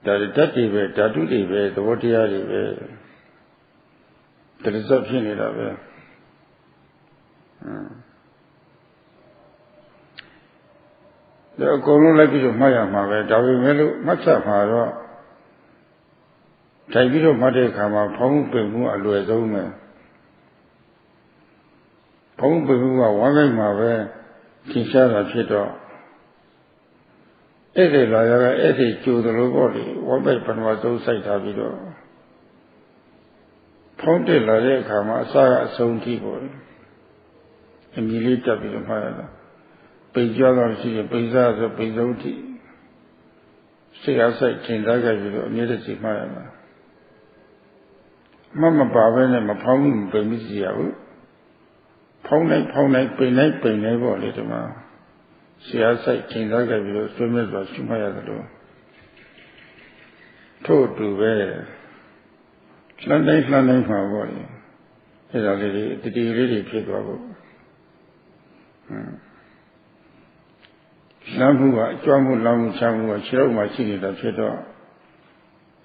ဒါဓာတ်တွေပဲဓာတုတွေပဲသဘောတရားတွေပဲတရဇတ်ဖြစ်နေတာပဲဒါအကုန်လုံးလိုက်ပြီးတော့မှတ်ရမှာပဲဒါပေမဲ့လို့မှတ်ချက်မှာတော့ထိုင်ပြီးတော့မှတ်တဲ့အခါမှာဖောင်းပင်မှုအလွယ်ဆုံးပဲဖောင်းပင်မှုကဝမ်းကိုက်မှာပဲသင်ရှားတာဖြစ်တော့အဲ့ဒီလာရကအဲ့ဒီကျိုးသလိုပေါ့လေဝမ်းကိုက်ပထမဆုံးစိုက်ထားပြီးတော့ဖောင်းတက်လာတဲ့အခါမှာအစကအဆုံးထိပေါ့အမြည်လေးတက်ပြီးတော့မှတ်ရတာပိတ်ကြောတော့ရှိရင်ပိတ်စားဆိုပိတ်ဆုံးထိစိတ်အားစိတ်ထင်သားကြပြီးတော့အမြဲတည်းစီမှတ်ရမှာမပါပဲနဲ့မဖောင်းဘူးပိတ်မရှိရဘူးဖောင်းလိုက်ပိတ်လိုက်ပေါ့လေဒီမှာစိတ်အားစိတ်ထင်သားကြပြီးတော့ဆွေးမြဲစွာရှုမှတ်ရတယ်လို့ထို့တူပဲလှမ်းတိုင်းမှာပေါ့လေအဲ့ဒါလေးတွေတတိလေးတွေဖြစ်သွားဖို့လမ်းမှုကအကျွမ်းမှုလမ်းမှုချမ်းမှုကခြေထောက်မှာရှိနေတာဖြစ်တော့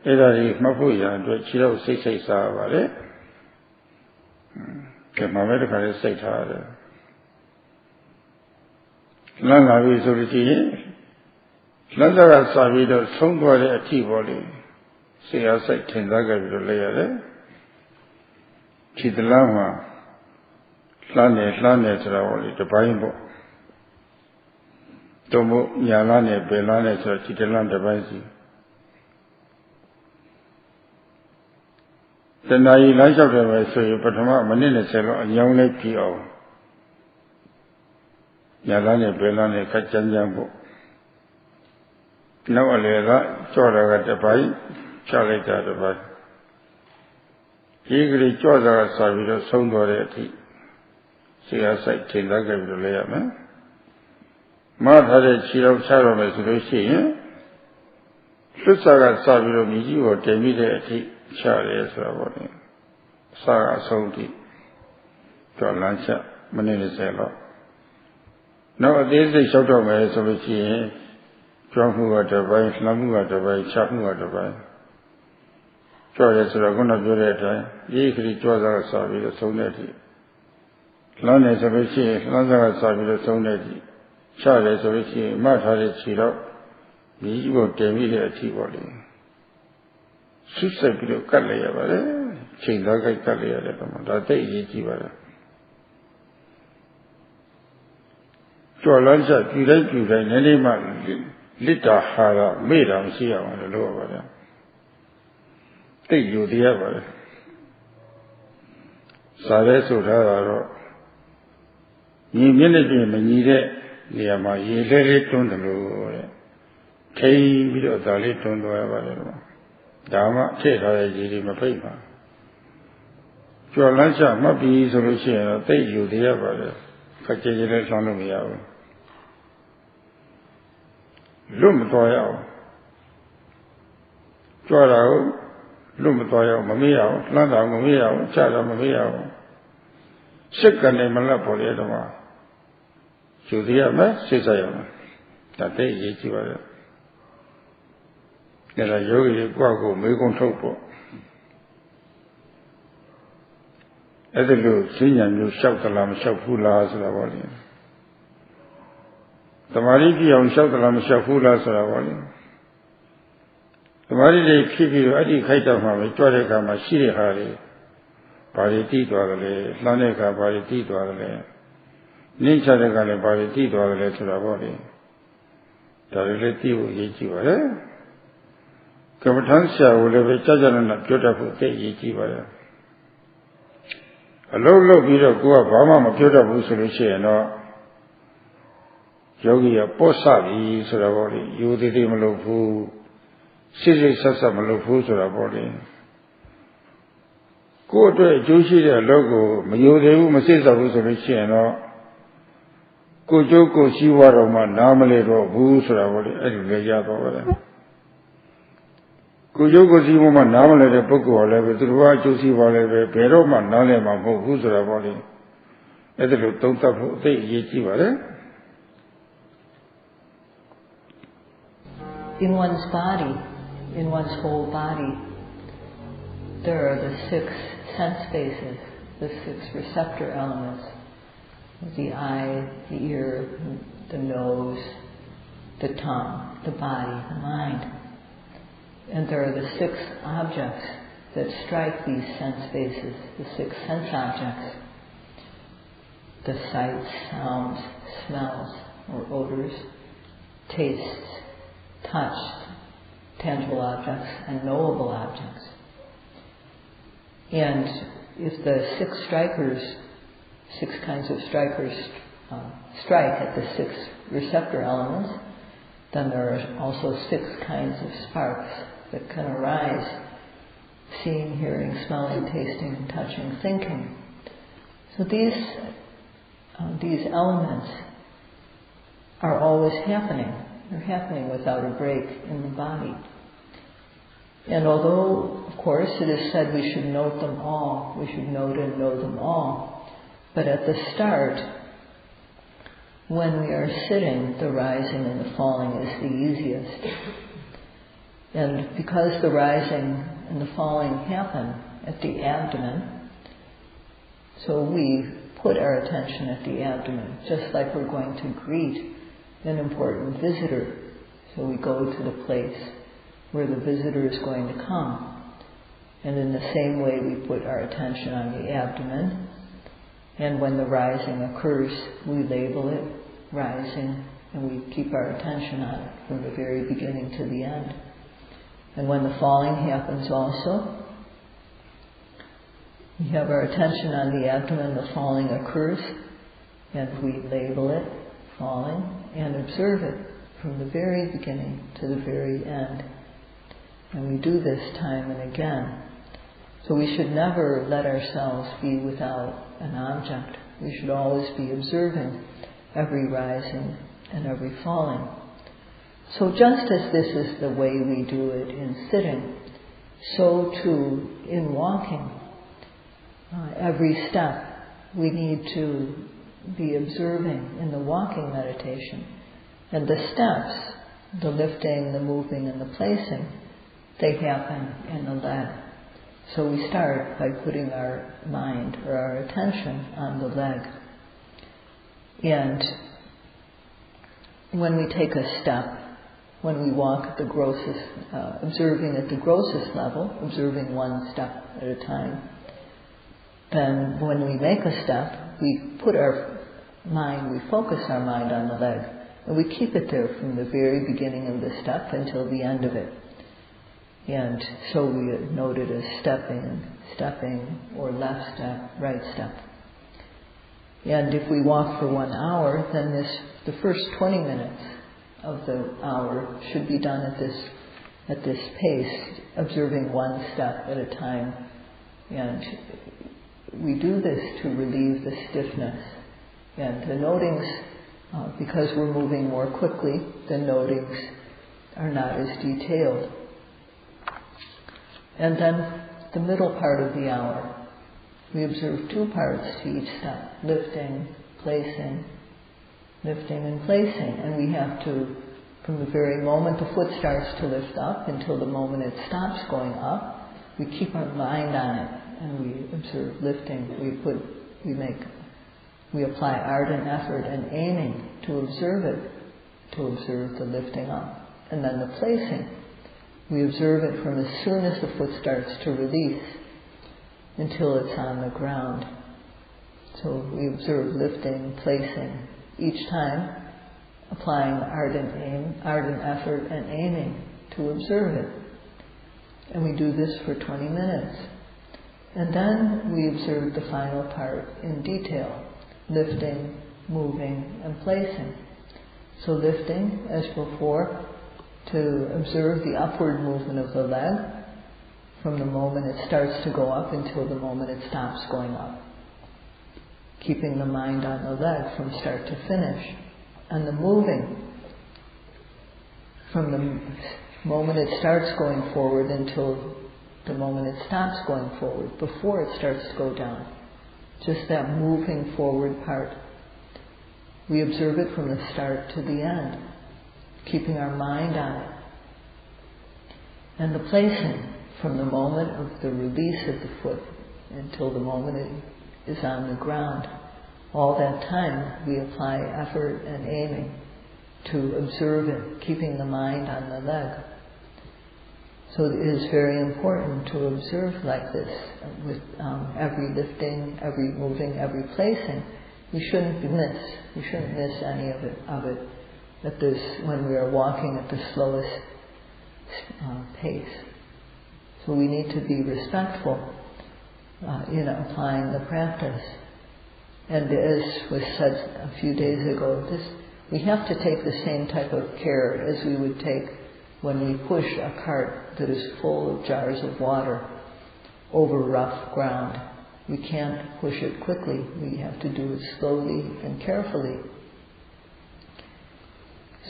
အဲ့ဒါကြီးမှတ်ဖို့ရအတွက်ခြေထောက်စိတ်စားပါလေကဲမှပဲတခါလေးစိတ်ထားရတယ်လမ်းလာပြီဆိုလို့ရှိရင်လမ်းစားကစပြီးတော့ဆုံးသွားတဲ့အထိပေါ့လေစိတ်အားစိတ်ထင်သားကြပြီးတော့လဲရတယ်ခြေတလားမှာလှမ်းနေဆိုတာပေါ့လေတပိုင်းပေါ့တို့မို့ညာလားနဲ့ပယ်လားနဲ့ဆိုတော့ခြေတလားတပိုင်းစီတဏှာကြီးလမ်းလျှောက်တယ်ပဲဆိုရင်ပထမမိနစ်20လောက်အညောင်းလေးပြီးအောင်ညာလားနဲ့ပယ်လားနဲ့ခက်ကြမ်းပေါ့နောက်အလေကကြော့တာကတပိုင်းချလိုက်တာတပိုင်းဒီကလေးကြော့တာကစပြီးတော့ဆုံးသွားတဲ့အထိစိတ်အားစိတ်ထင်သားကြပြီးတော့လဲရမယ်မထားတဲ့ခြေတော်ချတော့မယ်ဆိုလို့ရှိရင်လွတ်စာကစပြီးတော့မြည်ကြီးကိုတင်ပြီးတဲ့အထိချရဲဆိုတာပေါ့လေအစကအဆုံးထိတော့လမ်းချမိနစ်20လောက်နောက်အသေးစိတ်လျှောက်တော့မယ်ဆိုလို့ရှိရင်ကြောင်းမှုကတစ်ပိုင်းလှမ်းမှုကတစ်ပိုင်းချမှုကတစ်ပိုင်းကြောရဲဆိုတော့ခုနပြောတဲ့အတိုင်းဒီခရီးကြွားစားကစပြီးတော့ဆုံးတဲ့အထိလမ်းနေဆိုလို့ရှိရင်လမ်းစားကစပြီးတော့ဆုံးတဲ့အထိချရဲဆိုလို့ရှိရင်မှတ်ထားတဲ့ခြေတော့မြည်ကြီးကိုတင်ပြီးတဲ့အထိပေါ့လေဆွတ်ဆက်ပြီးတော့ကတ်လိုက်ရပါတယ်ချိန်သားကြိုက်ကတ်လိုက်ရတယ်တော့ဒါသိအရေးကြီးပါတယ်ကြော်လန်းချက်ပြူတိုင်းနည်းနည်းမှလစ်တာဟာရမေ့တာမရှိအောင်လို့လုပ်ရပါတယ်သိယူတရားပါတယ်စာရဲဆိုထားတာတော့ညီမျက်နှာပြင်မညီတဲ့နေရာမှာရေလဲလေးတွန်းတယ်လို့တဲ့ထိန်ပြီးတော့ဒါလေးတွန်းသွားရပါတယ်တော့ဒါမှထည့်ထားတဲ့ရေတွေမဖိတ်ပါကြော်လန်းချမှတ်ပြီးဆိုလို့ရှိရင်တော့သိယူတရားပါတယ်ခက်ကြဲကြဲလေးဆောင်းလို့မရဘူးလွတ်မတော်ရအောင်ကြွတာကိုလွတ်မတော်ရအောင်မမေ့ရအောင်လှမ်းတာမမေ့ရအောင်ချတာမမေ့ရအောင်စိတ်ကနေမလတ်ပေါ်လေတော့မှယူသေးရမယ်စိတ်ဆက်ရမယ်ဒါသိရေးကြည့်ပါလေဒါကယောဂီကိုယ့်ကိုမေးခွန်းထုတ်ပေါ့အဲ့ဒါလို့စိညာမျိုးလျှောက်သလားမလျှောက်ဘူးလားဆိုတာပေါ့လေသမာဓိကြည့်အောင်လျှောက်သလားမလျှောက်ဘူးလားဆိုတာပေါ့လေ Tamari de Kibi, Adi Kaitama, Joreka, Shiri Hari, Pariti Dwale, Laneka, Pariti Dwale, Nincha de Gale, Pariti Dwale to the body. Relative Yichiva. Kamatansia will have a Chajan beautiful Yichiva. A low bit of Gua Bama, beautiful solution, or Yogi a Posavi, so the body, you did him Lofu, Sisi Sasa Malufu, so the body. Go to a Jushi logo, Mayude, Masisa solution, or Kujoko Shiwaroma, Namalero, Busra, Edgeya. Kujoko Shimoma, Namale, Poko, Level, Jusi, Vale, Peroma, Nalema, Busra, body. Edelu, Tonta, Yichiva. In one's body, in one's whole body, there are the 6 sense bases, the 6 receptor elements. The eye, the ear, the nose, the tongue, the body, the mind. And there are the 6 objects that strike these sense bases, the 6 sense objects. The sights, sounds, smells, or odors, tastes, touch, tangible objects, and knowable objects. And if the 6 strikers, 6 kinds of strikers strike at the 6 receptor elements, then there are also 6 kinds of sparks that can arise: seeing, hearing, smelling, tasting, touching, thinking. So these elements are always happening. They're happening without a break in the body. And although, of course, it is said we should note them all, we should note and know them all, but at the start, when we are sitting, the rising and the falling is the easiest. And because the rising and the falling happen at the abdomen, so we put our attention at the abdomen, just like we're going to greet an important visitor. So we go to the place where the visitor is going to come. And in the same way, we put our attention on the abdomen. And when the rising occurs, we label it rising, and we keep our attention on it from the very beginning to the end. And when the falling happens also, we have our attention on the abdomen, the falling occurs, and we label it falling and observe it from the very beginning to the very end. And we do this time and again. So we should never let ourselves be without an object. We should always be observing every rising and every falling. So just as this is the way we do it in sitting, so too in walking. Every step we need to be observing in the walking meditation. And the steps, the lifting, the moving, and the placing, they happen in the leg. So we start by putting our mind or our attention on the leg. And when we take a step, when we walk at the grossest, observing at the grossest level, observing one step at a time, then when we make a step, we put our mind, we focus our mind on the leg, and we keep it there from the very beginning of the step until the end of it. And so we note it as stepping, or left step, right step. And if we walk for 1 hour, then the first 20 minutes of the hour should be done at this pace, observing one step at a time. And we do this to relieve the stiffness. And the notings, because we're moving more quickly, the notings are not as detailed. And then the middle part of the hour, we observe 2 parts to each step: lifting, placing, lifting and placing. And we have to, from the very moment the foot starts to lift up until the moment it stops going up, we keep our mind on it and we observe lifting. We apply ardent effort and aiming to observe it, to observe the lifting up. And then the placing. We observe it from as soon as the foot starts to release until it's on the ground. So we observe lifting, placing, each time applying ardent effort and aiming to observe it. And we do this for 20 minutes. And then we observe the final part in detail, lifting, moving, and placing. So lifting, as before, to observe the upward movement of the leg from the moment it starts to go up until the moment it stops going up. Keeping the mind on the leg from start to finish. And the moving from the moment it starts going forward until the moment it stops going forward, before it starts to go down. Just that moving forward part. We observe it from the start to the end, keeping our mind on it. And the placing from the moment of the release of the foot until the moment it is on the ground. All that time we apply effort and aiming to observe it, keeping the mind on the leg. So it is very important to observe like this with every lifting, every moving, every placing. We shouldn't miss any of it at this, when we are walking at the slowest pace. So we need to be respectful in applying the practice. And as was said a few days ago, we have to take the same type of care as we would take when we push a cart that is full of jars of water over rough ground. We can't push it quickly. We have to do it slowly and carefully.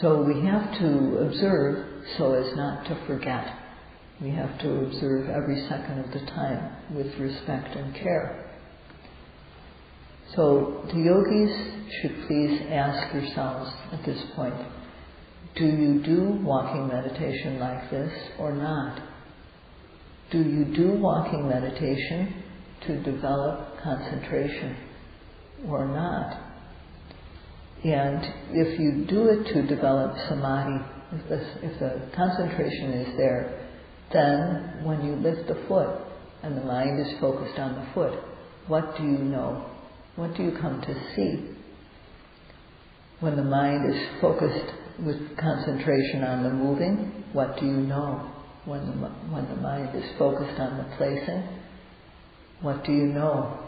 So we have to observe so as not to forget. We have to observe every second of the time with respect and care. So the yogis should please ask yourselves at this point, do you do walking meditation like this or not? Do you do walking meditation to develop concentration or not? And if you do it to develop samadhi, if the concentration is there, then when you lift the foot and the mind is focused on the foot, what do you know? What do you come to see? When the mind is focused with concentration on the moving, what do you know? When the mind is focused on the placing, what do you know?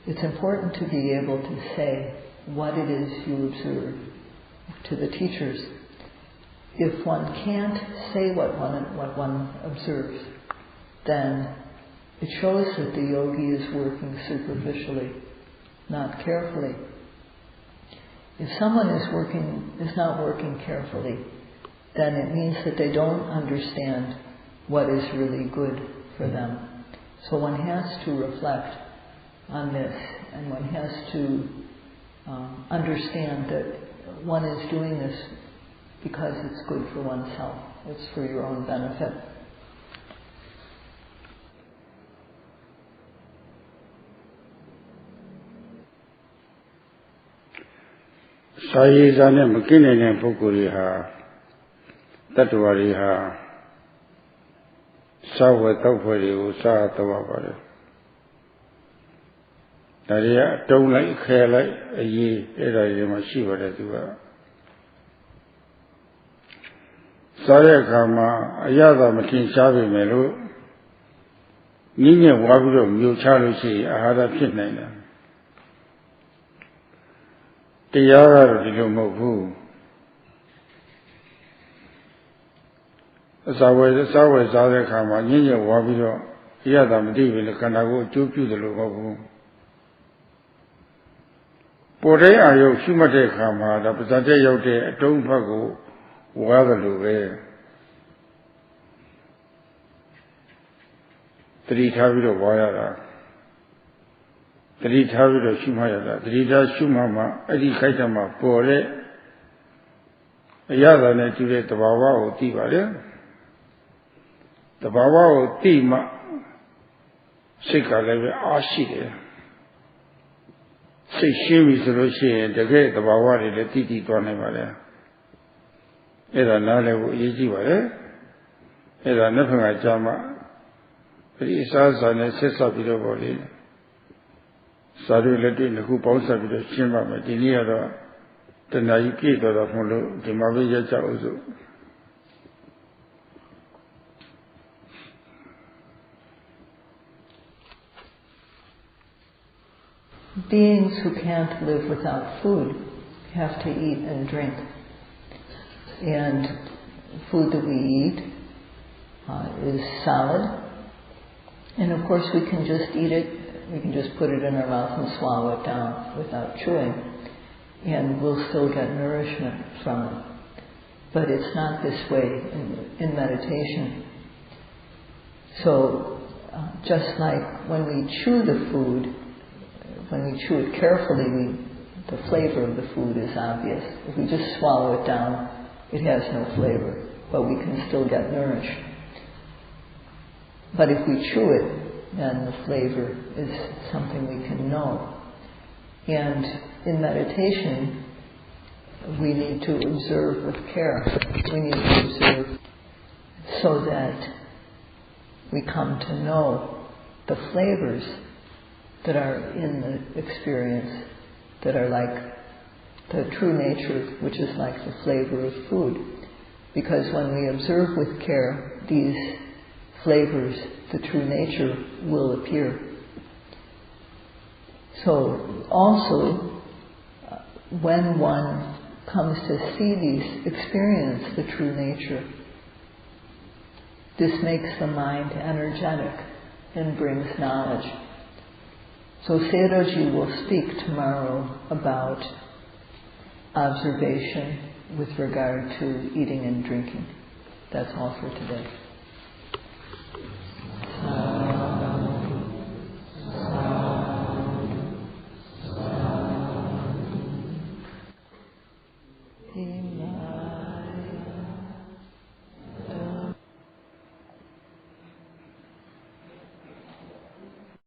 It's important to be able to say what it is you observe to the teachers. If one can't say what one observes, then it shows that the yogi is working superficially, not carefully. If someone is not working carefully, then it means that they don't understand what is really good for them. So one has to reflect on this, and one has to understand that one is doing this because it's good for oneself. It's for your own benefit. Sayadaw makine pukkuli ha tatwari ha sawe tawphari ko sa tawa pare. Dariya tong lai khe lai ayi eda ye ma shi pare tu ka. Sa ye kha ma ayada ma thin sha pai me lo ni nye wa pi lo myo cha lo shi ahara phit nai da.တရားကတော့ဒီလိုမဟုတ်ဘူးအစာဝယ်စားတဲ့အခါမှာညဉ့်ညံ့ဝါပြီးတော့အရသာမသိဘူးလေခန္ဓာကိုယ်အကျိုးပြုတယ်လို့မဟုတ်ဘူးပေါ်တဲ့အာယုရှုမှတ်တဲ့အခါမှာဒါပါဇာတဲ့ရောက်တဲ့အတုံးဘက်ကိုဝါတယ်လို့ပဲတတိထားပြီးတော့ဝါရတာတတိထားပြီးတော့ရှုမှတ်ရတာတတိထားရှုမှတ်မှအဲ့ဒီခိုက်တမှာပေါ်တဲ့အရသာနဲ့ကျူတဲ့တဘာဝကိုသိပါလေတဘာဝကိုသိမှစိတ်ကလည်းပဲအားရှိတယ်စိတ်ရှင်းပြီဆိုလို့ရှိရင်တကယ်တဘာဝတွေလည်းသိသွားနိုင်ပါလေအဲ့ဒါနားလည်ဖို့အရေးကြီးပါလေ အဲ့ဒါနှစ်ဖက်ကကြာမှပရိစ္ဆာစာနဲ့ဆက်ဆက်ပြီးတော့ပေါ့လေစာတို့လက်တွေ့နှစ်ခုပေါင်းစပ်ပြီးတော့ရှင်းပါမယ်ဒီနေ့ကတော့တဏှာကြီးပြည့်တော်တော့မလို့ဒီမှာပဲရက်ကြအောင်စို့ Beings who can't live without food have to eat and drink. And food that we eat is solid. And of course we can just eat it, we can just put it in our mouth and swallow it down without chewing. And we'll still get nourishment from it. But it's not this way in meditation. So just like when we chew the food, when we chew it carefully, the flavor of the food is obvious. If we just swallow it down, it has no flavor, but we can still get nourished. But if we chew it, then the flavor is something we can know. And in meditation, we need to observe with care. We need to observe so that we come to know the flavors that are in the experience, that are like the true nature, which is like the flavor of food. Because when we observe with care, these flavors, the true nature, will appear. So also, when one comes to see these, experience the true nature, this makes the mind energetic and brings knowledge. So Sayadawgyi will speak tomorrow about observation with regard to eating and drinking. That's all for today.